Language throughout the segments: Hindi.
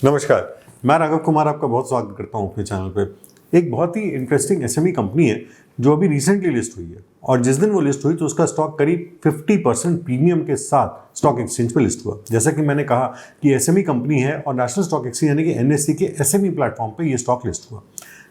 नमस्कार, मैं राघव कुमार आपका बहुत स्वागत करता हूं अपने चैनल पे। एक बहुत ही इंटरेस्टिंग एसएमई कंपनी है जो अभी रिसेंटली लिस्ट हुई है और जिस दिन वो लिस्ट हुई तो उसका स्टॉक करीब 50% प्रीमियम के साथ स्टॉक एक्सचेंज पे लिस्ट हुआ। जैसा कि मैंने कहा कि एसएमई कंपनी है और नेशनल स्टॉक एक्सचेंज यानी कि एनएससी के एसएमई प्लेटफॉर्म पे ये स्टॉक लिस्ट हुआ।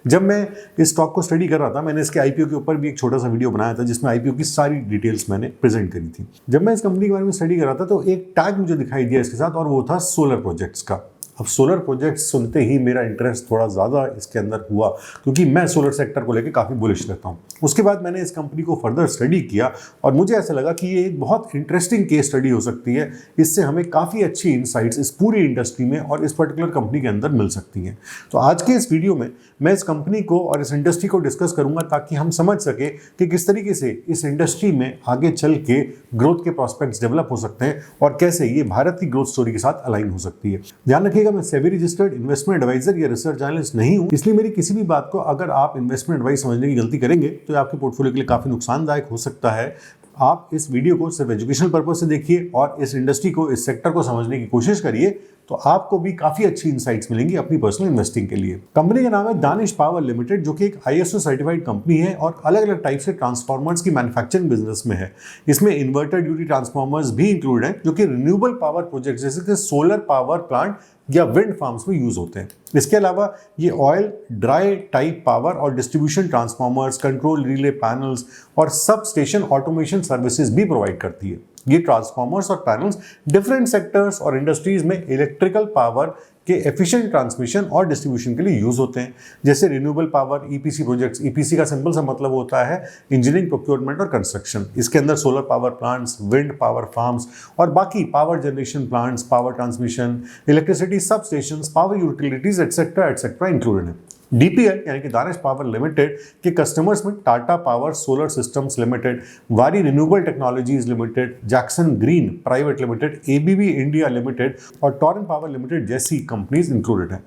जब मैं इस स्टॉक को स्टडी कर रहा था, मैंने इसके आईपीओ के ऊपर भी एक छोटा सा वीडियो बनाया था जिसमें आईपीओ की सारी डिटेल्स मैंने प्रेजेंट करी थी। जब मैं इस कंपनी के बारे में स्टडी कर रहा था तो एक टैग मुझे दिखाई दिया इसके साथ और वो था सोलर प्रोजेक्ट्स का। अब सोलर प्रोजेक्ट्स सुनते ही मेरा इंटरेस्ट थोड़ा ज़्यादा इसके अंदर हुआ क्योंकि मैं सोलर सेक्टर को लेकर काफ़ी बुलिश रहता हूँ। उसके बाद मैंने इस कंपनी को फर्दर स्टडी किया और मुझे ऐसा लगा कि ये एक बहुत इंटरेस्टिंग केस स्टडी हो सकती है। इससे हमें काफ़ी अच्छी इंसाइट्स इस पूरी इंडस्ट्री में और इस पर्टिकुलर कंपनी के अंदर मिल सकती हैं। तो आज के इस वीडियो में मैं इस कंपनी को और इस इंडस्ट्री को डिस्कस करूंगा ताकि हम समझ सके कि किस तरीके से इस इंडस्ट्री में आगे चल के ग्रोथ के प्रॉस्पेक्ट्स डेवलप हो सकते हैं और कैसे ये भारत की ग्रोथ स्टोरी के साथ अलाइन हो सकती है। ध्यान रखिएगा, मैं सेबी रजिस्टर्ड इन्वेस्टमेंट एडवाइजर या रिसर्च एनालिस्ट नहीं हूं, इसलिए मेरी किसी भी बात को अगर आप इन्वेस्टमेंट एडवाइस समझने की गलती करेंगे तो आपके पोर्टफोलियो के लिए काफी नुकसानदायक हो सकता है। आप इस वीडियो को सिर्फ एजुकेशनल पर्पज से देखिए और इस इंडस्ट्री को, इस सेक्टर को समझने की कोशिश करिए तो आपको भी काफी अच्छी इंसाइट्स मिलेंगी अपनी पर्सनल इन्वेस्टिंग के लिए। कंपनी का नाम है दानिश पावर लिमिटेड, जो कि एक आईएसओ सर्टिफाइड कंपनी है और अलग अलग टाइप से ट्रांसफार्मर्स की मैन्युफैक्चरिंग बिजनेस में है। इसमें इन्वर्टर ड्यूटी ट्रांसफार्मर्स भी इंक्लूड हैं जो कि रिन्यूएबल पावर प्रोजेक्ट जैसे कि सोलर पावर प्लांट या विंड फार्म्स में यूज होते हैं। इसके अलावा ये ऑयल, ड्राई टाइप पावर और distribution transformers, control relay panels और सब स्टेशन ऑटोमेशन सर्विसेज भी प्रोवाइड करती है। ये ट्रांसफार्मर्स और पैनल्स डिफरेंट सेक्टर्स और इंडस्ट्रीज में इलेक्ट्रिकल पावर के एफिशिएंट ट्रांसमिशन और डिस्ट्रीब्यूशन के लिए यूज होते हैं, जैसे renewable power EPC projects. EPC का सिंपल सा मतलब होता है इंजीनियरिंग, प्रोक्योरमेंट और कंस्ट्रक्शन। इसके अंदर solar power plants, wind power farms और बाकी power generation plants, power transmission, electricity substation, power utilities etcetera included है। डीपीएल यानी कि दानिश पावर लिमिटेड के कस्टमर्स में Tata power solar systems limited, Waaree renewable technologies limited, Jackson green private limited, ABB India limited और टॉरेंट पावर लिमिटेड जैसी कंपनीज इंक्लूडेड हैं।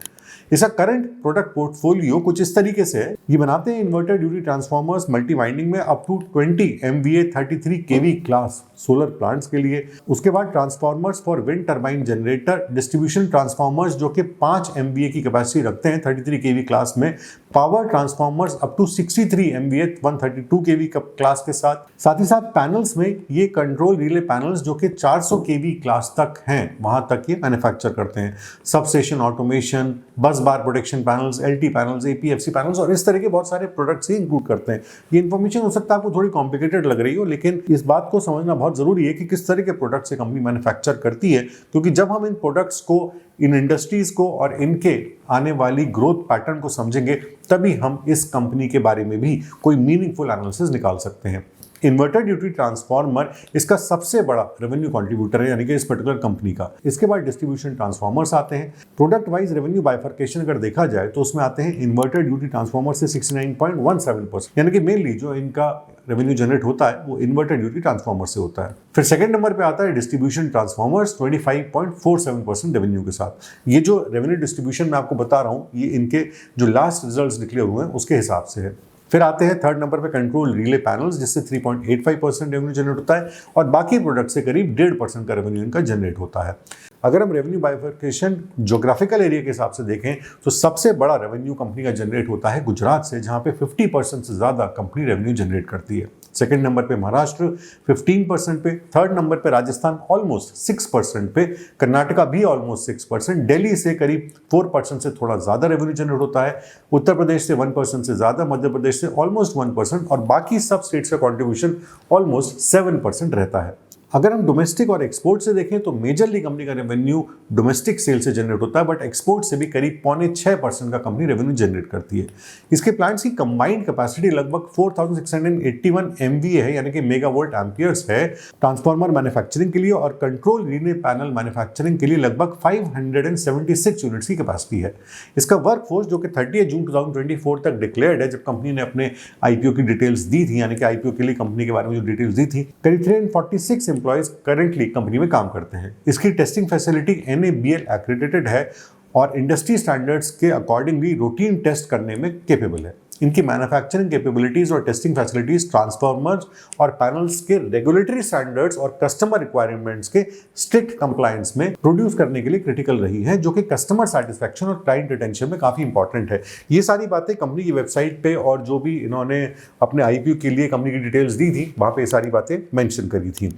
इसका करंट प्रोडक्ट पोर्टफोलियो कुछ इस तरीके से है। ये बनाते हैं inverter duty transformers multi winding में up to 20 MVA 33 kV class solar plants के लिए। उसके बाद transformers for wind turbine generator, distribution transformers जो कि 5 MVA की कैपेसिटी रखते हैं 33 kV क्लास में, power transformers up to 63 MVA 132 kV class के साथ ही साथ पैनल्स में ये कंट्रोल रिले पैनल्स जो कि 400 kV क्लास तक हैं, वहां तक ये मैन्युफैक्चर करते हैं। Sub station automation, bus bar protection panels, LT panels, APFC panels और इस तरह के बहुत सारे प्रोडक्ट्स ही इंक्लूड करते हैं। ये इन्फॉर्मेशन हो सकता है आपको थोड़ी कॉम्प्लिकेटेड लग रही हो, लेकिन इस बात को समझना बहुत जरूरी है कि किस तरह के प्रोडक्ट्स से कंपनी मैन्युफैक्चर करती है, क्योंकि जब हम इन प्रोडक्ट्स को, इन इंडस्ट्रीज को और इनके आने वाली ग्रोथ पैटर्न को समझेंगे तभी हम इस कंपनी के बारे में भी कोई मीनिंगफुल एनालिसिस निकाल सकते हैं। इन्वर्टर ड्यूटी ट्रांसफार्मर इसका सबसे बड़ा रेवेन्यू कंट्रीब्यूटर है, यानी कि इस पर्टिकुलर कंपनी का। इसके बाद डिस्ट्रीब्यूशन ट्रांसफार्मर्स आते हैं। प्रोडक्ट वाइज रेवेन्यू बाइफर्केशन अगर देखा जाए तो उसमें आते हैं इन्वर्टर ड्यूटी ट्रांसफार्मर से 69.17%, यानी कि मेनली जो इनका रेवेन्यू जनरेट होता है वो इन्वर्टर ड्यूटी ट्रांसफार्मर से होता है। फिर सेकंड नंबर पे आता है डिस्ट्रीब्यूशन ट्रांसफार्मर्स 25.47% रेवेन्यू के साथ। ये जो रेवेन्यू डिस्ट्रीब्यूशन मैं आपको बता रहा हूँ ये इनके जो लास्ट रिजल्ट्स डिक्लेयर हुए हैं उसके हिसाब से है। फिर आते हैं थर्ड नंबर पे कंट्रोल रिले पैनल्स जिससे 3.85% रेवेन्यू जनरेट होता है और बाकी प्रोडक्ट से करीब 1.5% का रेवेन्यू इनका जनरेट होता है। अगर हम रेवेन्यू बाइफर्केशन ज्योग्राफिकल एरिया के हिसाब से देखें तो सबसे बड़ा रेवेन्यू कंपनी का जनरेट होता है गुजरात से, जहां पे 50% से ज्यादा कंपनी रेवेन्यू जनरेट करती है। सेकंड नंबर पे महाराष्ट्र 15% पे, थर्ड नंबर पे राजस्थान ऑलमोस्ट 6% पे, कर्नाटका भी ऑलमोस्ट 6%, दिल्ली से करीब 4% से थोड़ा ज्यादा रेवेन्यू जनरेट होता है, उत्तर प्रदेश से 1% से ज्यादा, मध्य प्रदेश से ऑलमोस्ट 1% और बाकी सब स्टेट्स का कॉन्ट्रीब्यूशन ऑलमोस्ट 7% रहता है। अगर हम डोमेस्टिक और एक्सपोर्ट से देखें तो मेजरली कंपनी का रेवेन्यू डोमेस्टिक सेल से जनरेट होता है, बट एक्सपोर्ट से भी करीब 5.6% का कंपनी रेवेन्यू जनरेट करती है। इसके प्लांट्स की कंबाइंड कैपेसिटी लगभग 4681 MVA है, यानी कि मेगावोल्ट एम्पियर्स है ट्रांसफार्मर मैन्युफैक्चरिंग के लिए, और कंट्रोल रिले पैनल मैन्युफैक्चरिंग के लिए लगभग 576 यूनिट्स की कैपेसिटी है। इसका वर्कफोर्स जो कि 30 जून 2024 तक डिक्लेयर्ड है, जब कंपनी ने अपने आईपीओ की डिटेल्स दी थी, यानी कि आईपीओ के लिए कंपनी के बारे में जो डिटेल्स दी थी, करीब 346 एम्प्लॉइज करंटली कंपनी में काम करते हैं। इसकी टेस्टिंग फैसिलिटी NABL एक्रेडिटेड है और इंडस्ट्री स्टैंडर्ड्स के अकॉर्डिंगली रूटीन टेस्ट करने में कैपेबल है। इनकी मैन्युफैक्चरिंग कैपेबिलिटीज और टेस्टिंग फैसिलिटीज ट्रांसफार्मर्स और पैनल्स के रेगुलेटरी स्टैंडर्ड्स और कस्टमर रिक्वायरमेंट्स के स्ट्रिक्ट कंप्लायंस में प्रोड्यूस करने के लिए क्रिटिकल रही है, जो कि कस्टमर सेटिस्फैक्शन और क्लाइंट रिटेंशन में काफी इंपॉर्टेंट है। ये सारी बातें कंपनी की वेबसाइट पे और जो भी इन्होंने अपने आईपीओ के लिए कंपनी की डिटेल्स दी थी वहां पे ये सारी बातें मेंशन करी थी।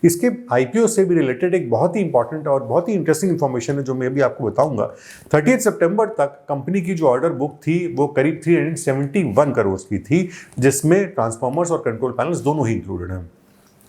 इसके आईपीओ से भी रिलेटेड एक बहुत ही इंपॉर्टेंट और बहुत ही इंटरेस्टिंग इन्फॉर्मेशन है जो मैं भी आपको बताऊंगा। 30 सितंबर तक कंपनी की जो ऑर्डर बुक थी वो करीब 371 करोड़ की थी, जिसमें ट्रांसफार्मर्स और कंट्रोल पैनल्स दोनों ही इंक्लूडेड हैं।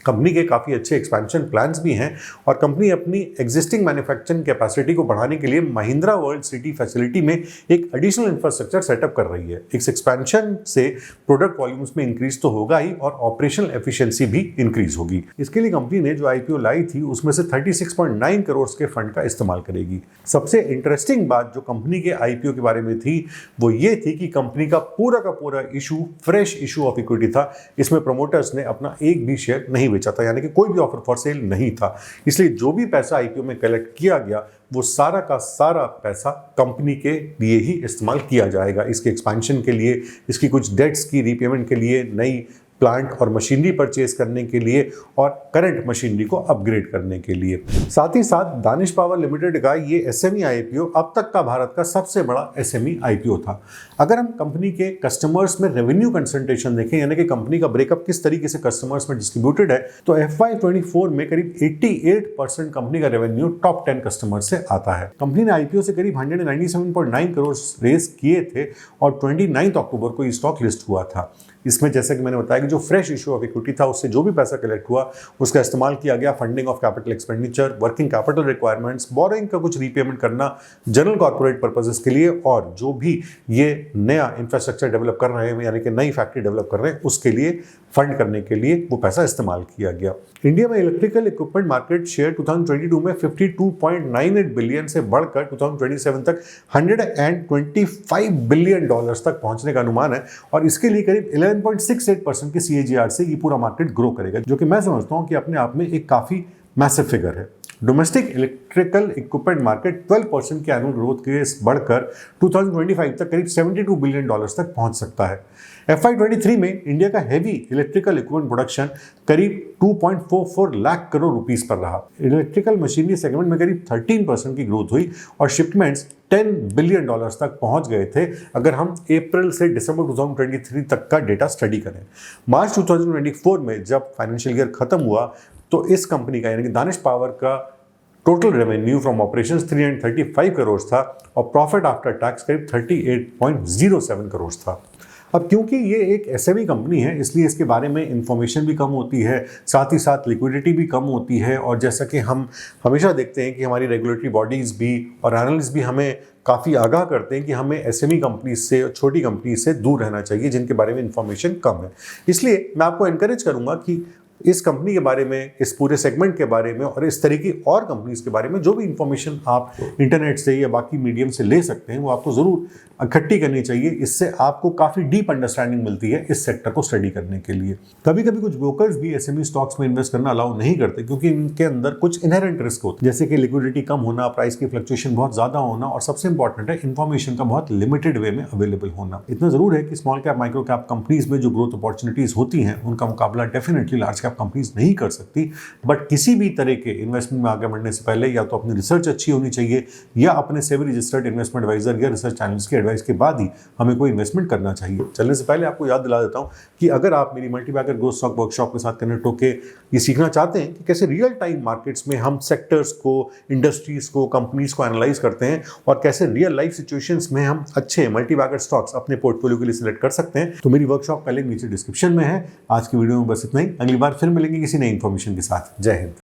कंपनी के काफ़ी अच्छे एक्सपेंशन प्लान्स भी हैं और कंपनी अपनी एग्जिस्टिंग मैन्युफैक्चरिंग कैपेसिटी को बढ़ाने के लिए महिंद्रा वर्ल्ड सिटी फैसिलिटी में एक एडिशनल इंफ्रास्ट्रक्चर सेटअप कर रही है। इस एक्सपेंशन से प्रोडक्ट वॉल्यूम्स में इंक्रीज तो होगा ही और ऑपरेशनल एफिशिएंसी भी इंक्रीज होगी। इसके लिए कंपनी ने जो आईपीओ लाई थी उसमें से 36.9 करोड़ के फंड का इस्तेमाल करेगी। सबसे इंटरेस्टिंग बात जो कंपनी के आईपीओ के बारे में थी वो ये थी कि कंपनी का पूरा issue fresh issue of equity था। इसमें प्रमोटर्स ने अपना एक भी शेयर नहीं बेचा था, यानी कि कोई भी ऑफर फॉर सेल नहीं था। इसलिए जो भी पैसा आईपीओ में कलेक्ट किया गया वो सारा का सारा पैसा कंपनी के लिए ही इस्तेमाल किया जाएगा, इसके एक्सपेंशन के लिए, इसकी कुछ डेट्स की रीपेमेंट के लिए, नई प्लांट और मशीनरी परचेज करने के लिए और करंट मशीनरी को अपग्रेड करने के लिए। साथ ही साथ दानिश पावर लिमिटेड का ये एसएमई आईपीओ अब तक का भारत का सबसे बड़ा एसएमई आईपीओ था। अगर हम कंपनी के कस्टमर्स में रेवेन्यू कंसंट्रेशन देखें, यानी कि कंपनी का ब्रेकअप किस तरीके से कस्टमर्स में डिस्ट्रीब्यूटेड है, तो FY24 में करीब 88% कंपनी का रेवेन्यू टॉप 10 कस्टमर से आता है। कंपनी ने आईपीओ से करीब 197.9 करोड़ रेज किए थे और 29 अक्टूबर को ये स्टॉक लिस्ट हुआ था। इसमें जैसा कि मैंने बताया कि जो फ्रेश इशू ऑफ इक्विटी था उससे जो भी पैसा कलेक्ट हुआ उसका इस्तेमाल किया गया funding of capital expenditure, working capital requirements, borrowing का कुछ रीपेमेंट करना जनरल कॉर्पोरेट पर्पसेस के लिए, और जो भी ये नया इंफ्रास्ट्रक्चर डेवलप कर रहे हैं यानी कि नई फैक्ट्री डेवलप कर रहे हैं उसके लिए फंड करने के लिए वो पैसा इस्तेमाल किया गया। इंडिया में इलेक्ट्रिकल इक्विपमेंट मार्केट शेयर 2022 में 52.98 बिलियन से बढ़कर 2027 तक $125 बिलियन तक पहुंचने का अनुमान है और इसके लिए करीब 11.68% के CAGR से ये पूरा मार्केट ग्रो करेगा, जो कि मैं समझता हूं कि अपने आप में एक काफी मैसिव फिगर है। डोमेस्टिक इलेक्ट्रिकल इक्विपमेंट मार्केट 12% के एनुअल ग्रोथ के बढ़कर 2025 तक करीब $72 बिलियन तक पहुंच सकता है। FY23 में इंडिया का हैवी इलेक्ट्रिकल इक्विपमेंट प्रोडक्शन करीब 2.44 लाख करोड़ रुपीस पर रहा। इलेक्ट्रिकल मशीनरी सेगमेंट में करीब 13% की ग्रोथ हुई और शिपमेंट्स $10 बिलियन तक पहुंच गए थे अगर हम अप्रैल से दिसंबर 2023 तक का डेटा स्टडी करें। मार्च 2024 में जब फाइनेंशियल ईयर खत्म हुआ तो इस कंपनी का यानी कि दानिश पावर का total revenue from operations 335 crore था और प्रॉफिट आफ्टर टैक्स करीब 38.07 करोड़ था। अब क्योंकि ये एक एसएमई कंपनी है इसलिए इसके बारे में इंफॉर्मेशन भी कम होती है, साथ ही साथ लिक्विडिटी भी कम होती है और जैसा कि हम हमेशा देखते हैं कि हमारी रेगुलेटरी बॉडीज़ भी और एनालिस्ट भी हमें काफ़ी आगाह करते हैं कि हमें एसएमई कंपनीज से और छोटी कंपनीज से दूर रहना चाहिए जिनके बारे में इंफॉर्मेशन कम है। इसलिए मैं आपको एनकरेज करूँगा कि इस कंपनी के बारे में, इस पूरे सेगमेंट के बारे में और इस तरह की और कंपनीज के बारे में जो भी इंफॉर्मेशन आप इंटरनेट से या बाकी मीडियम से ले सकते हैं वो आपको ज़रूर इकट्ठी करनी चाहिए। इससे आपको काफ़ी डीप अंडरस्टैंडिंग मिलती है इस सेक्टर को स्टडी करने के लिए। कभी कभी कुछ ब्रोकर्स भी एसएमई स्टॉक्स में इन्वेस्ट करना अलाउ नहीं करते क्योंकि इनके अंदर कुछ इनहेरेंट रिस्क होते हैं, जैसे कि लिक्विडिटी कम होना, प्राइस की फ्लक्चुएशन बहुत ज़्यादा होना और सबसे इंपॉर्टेंट है इन्फॉर्मेशन का बहुत लिमिटेड वे में अवेलेबल होना। इतना ज़रूर है कि small cap micro cap companies में जो ग्रोथ अपॉर्चुनिटीज़ होती हैं उनका मुकाबला डेफिनेटली लार्ज कैप कंपनीज नहीं कर सकती। बट किसी भी तरह के इन्वेस्टमेंट में आगे बढ़ने से पहले या तो अपनी रिसर्च अच्छी होनी चाहिए या अपने सेबी रजिस्टर्ड इन्वेस्टमेंट एडवाइजर या रिसर्च चैनल्स की एडवाइस के बाद ही हमें कोई इन्वेस्टमेंट करना चाहिए। चलने से पहले आपको याद दिला देता हूं कि अगर आप मेरी मल्टीबैगर ग्रोथ स्टॉक वर्कशॉप के साथ कनेक्ट होकर ये सीखना चाहते हैं कि कैसे रियल टाइम मार्केट्स में हम सेक्टर्स को, इंडस्ट्रीज को, कंपनीज को एनालाइज करते हैं और कैसे रियल लाइफ सिचुएशंस में हम अच्छे मल्टीबैगर स्टॉक्स अपने पोर्टफोलियो के लिए सिलेक्ट कर सकते हैं, तो मेरी वर्कशॉप का लिंक नीचे डिस्क्रिप्शन में है। आज की वीडियो में बस इतना ही। अगली बार फिर मिलेंगे किसी नई इन्फॉर्मेशन के साथ। जय हिंद।